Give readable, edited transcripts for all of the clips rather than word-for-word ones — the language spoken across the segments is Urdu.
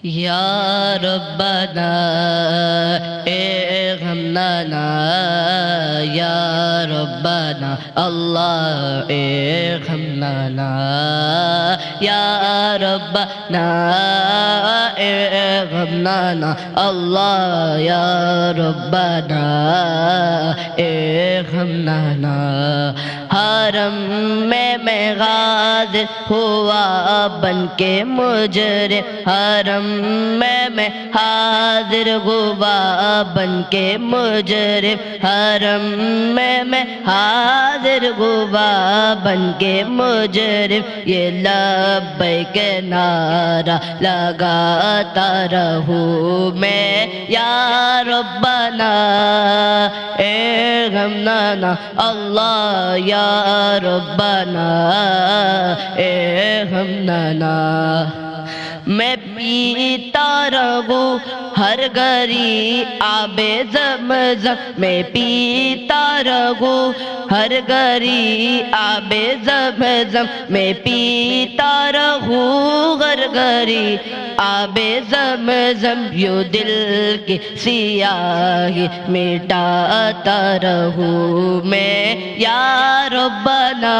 یا ربنا ارحم لنا یا ربنا اللہ ارحم لنا یا ربنا ارحم لنا اللہ یا ربنا ارحم لنا حرم میں حاضر ہوا بن کے مجرم حرم میں حاضر ہوا بن کے مجرم حرم میں حاضر ہوا بن کے مجرم یہ لبیک نعرہ لگاتا رہوں میں یا ربنا ارحم لنا اللہ یا ربنا ارحم لنا میں پیتا رہوں ہر گھڑی آب زمزم میں پیتا رہوں ہر گھڑی آب زمزم میں پیتا رہوں ہر گھڑی آب زمزم یوں دل کی سیاہی مٹاتا رہوں میں یا ربنا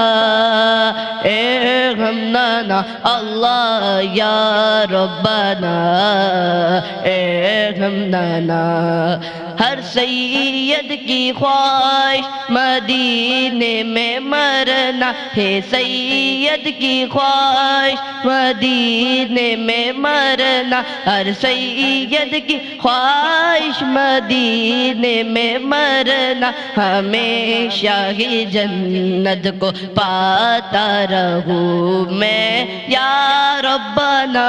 ارحم لنا اللہ یا ربنا ارحم لنا ہر سید کی خواہش مدینے میں مرنا ہے سید کی خواہش مدینے میں مرنا ہر سید کی خواہش مدینے میں مرنا ہمیشہ ہی جنت کو پاتا رہوں میں یا ربنا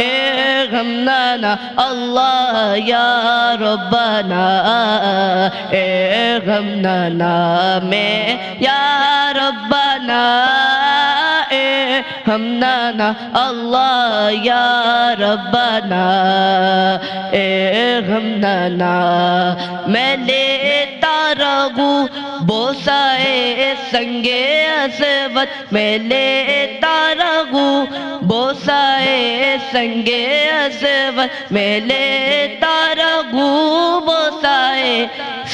ارحم لنا اللہ یا ربنا ارحم لنا میں یا ربنا ارحم لنا اللہ یا ربنا ارحم لنا میں لیتا رہوں بوسہء سنگ اسود میں لیتا رہوں بوسہء سنگ اسود میں لیتا رہوں بوسہء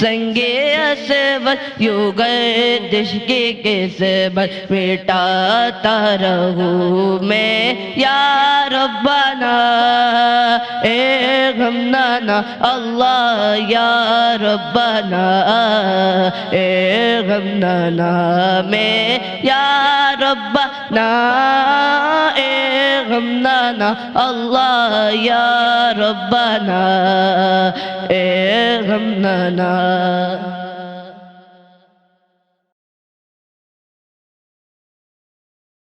سنگ اسود یوں گردش کی قسمت مٹاتا رہوں میں یا ربنا ارحم لنا اللہ یا ربنا ارحم لنا میں یا ربنا ارحم لنا اللہ یا ربنا ارحم لنا